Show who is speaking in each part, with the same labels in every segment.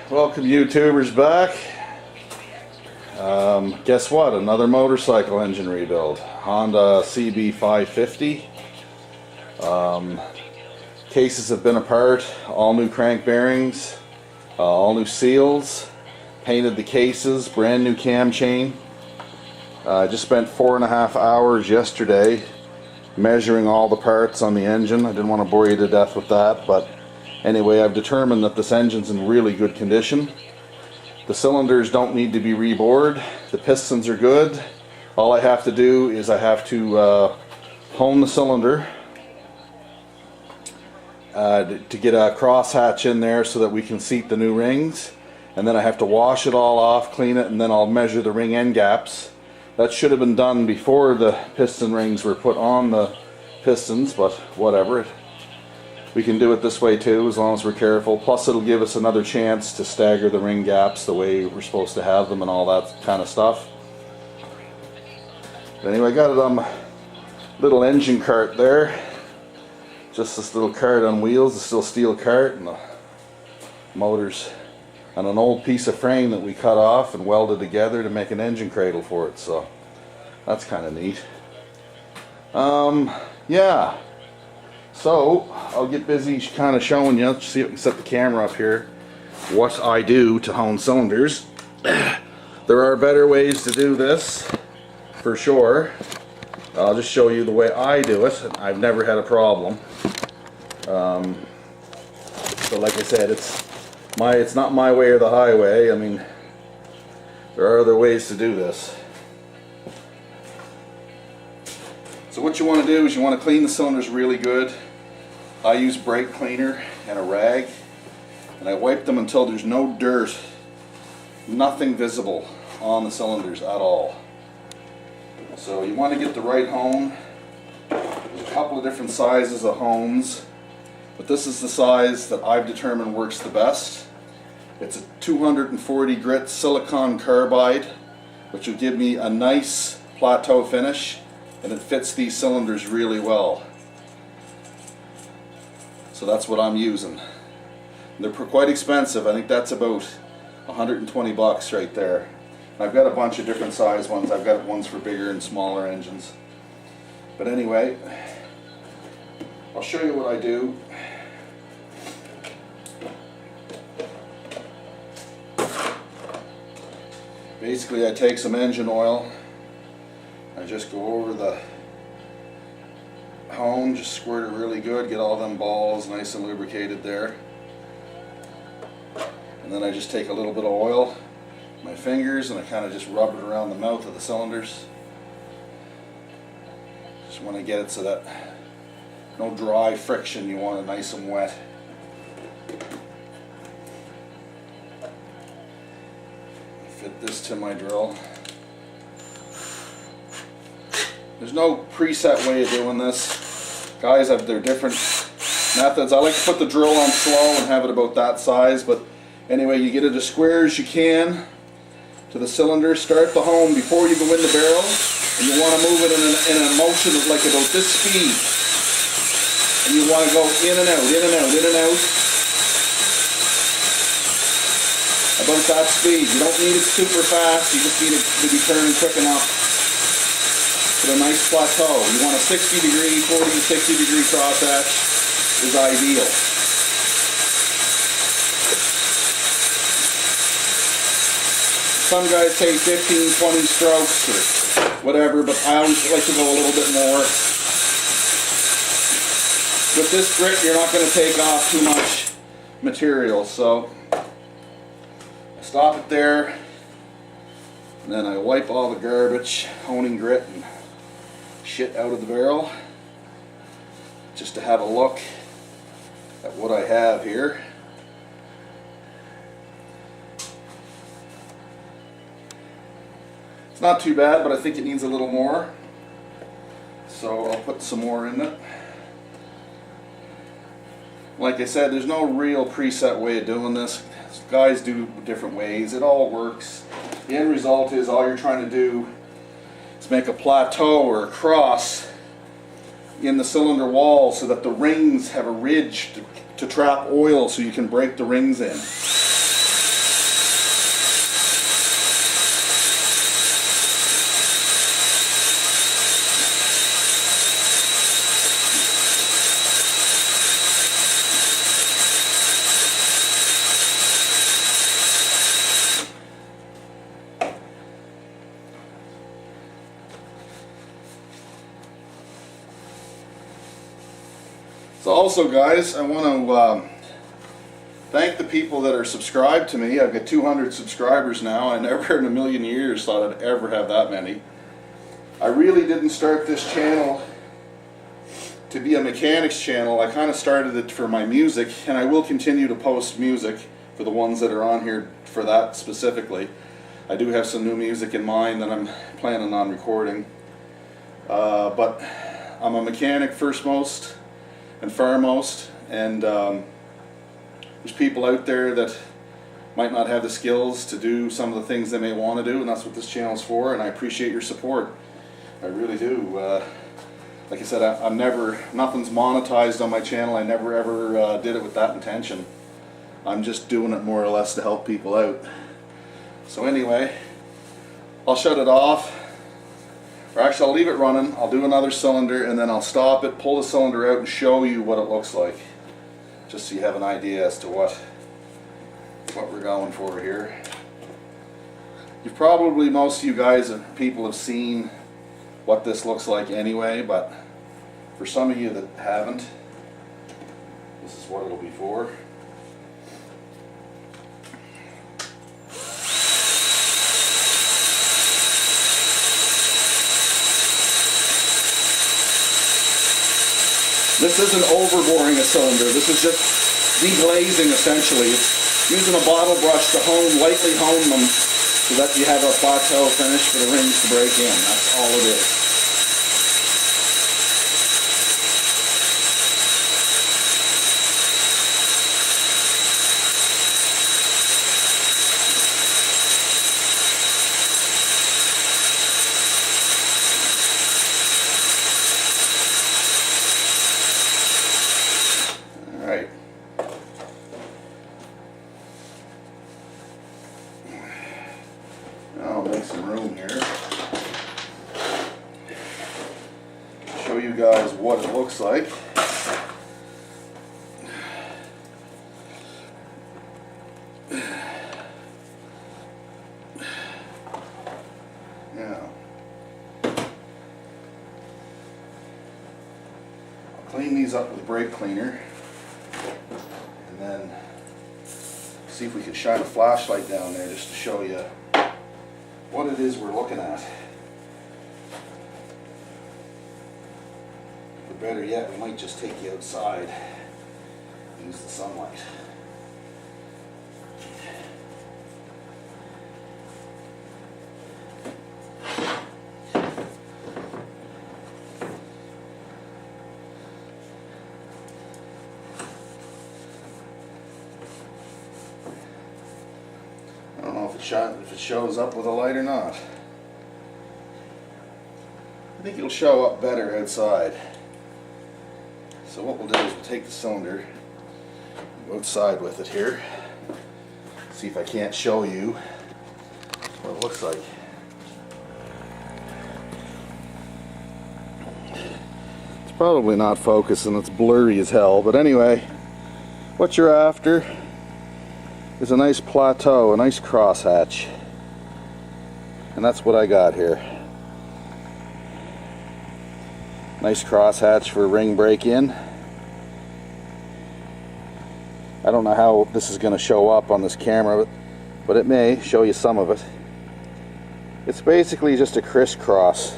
Speaker 1: Welcome YouTubers back. Guess what? Another motorcycle engine rebuild. Honda CB550. Cases have been apart. All new crank bearings. All new seals. Painted the cases. Brand new cam chain. I just spent 4.5 hours yesterday measuring all the parts on the engine. I didn't want to bore you to death with that, but anyway, I've determined that this engine's in really good condition. The cylinders don't need to be rebored. The pistons are good. All I have to do is I have to hone the cylinder to get a crosshatch in there so that we can seat the new rings. And then I have to wash it all off, clean it, and then I'll measure the ring end gaps. That should have been done before the piston rings were put on the pistons, but whatever. We can do it this way too, as long as we're careful. Plus it'll give us another chance to stagger the ring gaps the way we're supposed to have them and all that kind of stuff. But anyway, I got a little engine cart there. Just this little cart on wheels, a still steel cart, and the motors and an old piece of frame that we cut off and welded together to make an engine cradle for it. So that's kind of neat. Yeah. So I'll get busy kind of showing you, see if I can set the camera up here, what I do to hone cylinders. There are better ways to do this, for sure. I'll just show you the way I do it. I've never had a problem. So like I said, it's not my way or the highway. I mean, there are other ways to do this. So what you want to do is you want to clean the cylinders really good. I use brake cleaner and a rag, and I wipe them until there's no dirt, nothing visible on the cylinders at all. So you want to get the right hone. There's a couple of different sizes of hones, but this is the size that I've determined works the best. It's a 240 grit silicon carbide, which will give me a nice plateau finish, and it fits these cylinders really well. So that's what I'm using. They're quite expensive. I think that's about 120 bucks right there. I've got a bunch of different size ones. I've got ones for bigger and smaller engines. But anyway, I'll show you what I do. Basically, I take some engine oil. I just go over the hone, just squirt it really good, get all them balls nice and lubricated there. And then I just take a little bit of oil, my fingers, and I kind of just rub it around the mouth of the cylinders. Just want to get it so that no dry friction, you want it nice and wet. Fit this to my drill. There's no preset way of doing this. Guys have their different methods. I like to put the drill on slow and have it about that size, but anyway, you get it as square as you can to the cylinder. Start the hone before you go in the barrel, and you want to move it in a motion of like about this speed. And you want to go in and out, in and out, in and out. About that speed. You don't need it super fast, you just need it to be turning quick enough. A nice plateau. You want a 60 degree, 40 to 60 degree crosshatch is ideal. Some guys take 15, 20 strokes or whatever, but I always like to go a little bit more. With this grit, you're not going to take off too much material, so I stop it there, and then I wipe all the garbage, honing grit, and shit out of the barrel, just to have a look at what I have here. It's not too bad, but I think it needs a little more, so I'll put some more in it. Like I said, there's no real preset way of doing this. Guys do different ways. It all works. The end result is all you're trying to do is make a plateau or a cross in the cylinder wall so that the rings have a ridge to trap oil so you can break the rings in. So also, guys, I want to thank the people that are subscribed to me. I've got 200 subscribers now. I never in a million years thought I'd ever have that many. I really didn't start this channel to be a mechanics channel. I kind of started it for my music, and I will continue to post music for the ones that are on here for that specifically. I do have some new music in mind that I'm planning on recording. But I'm a mechanic first most and foremost, and there's people out there that might not have the skills to do some of the things they may want to do, and that's what this channel's for, and I appreciate your support. I really do. Like I said, I'm never, nothing's monetized on my channel. I never ever did it with that intention. I'm just doing it more or less to help people out. So anyway, I'll shut it off, or actually I'll leave it running. I'll do another cylinder and then I'll stop it, pull the cylinder out and show you what it looks like, just so you have an idea as to what we're going for here. You've probably, most of you guys, people have seen what this looks like anyway, but for some of you that haven't, this is what it'll be for. This isn't overboring a cylinder, this is just deglazing essentially. It's using a bottle brush to lightly hone them so that you have a plateau finish for the rings to break in. That's all it is. Alright. Now I'll make some room here. Show you guys what it looks like. Now, I'll clean these up with brake cleaner. And then see if we can shine a flashlight down there just to show you what it is we're looking at. Or better yet, we might just take you outside and use the sunlight. I don't know if it shows up with a light or not. I think it'll show up better outside. So what we'll do is we'll take the cylinder, go outside with it here, see if I can't show you what it looks like. It's probably not focusing, it's blurry as hell, but anyway, what you're after is a nice plateau, a nice crosshatch, and that's what I got here. Nice crosshatch for ring break-in. I don't know how this is going to show up on this camera, but it may show you some of it. It's basically just a crisscross,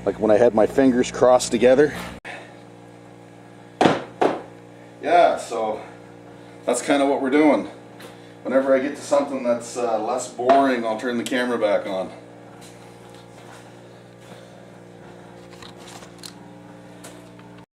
Speaker 1: like when I had my fingers crossed together. Yeah, so that's kind of what we're doing. Whenever I get to something that's less boring, I'll turn the camera back on.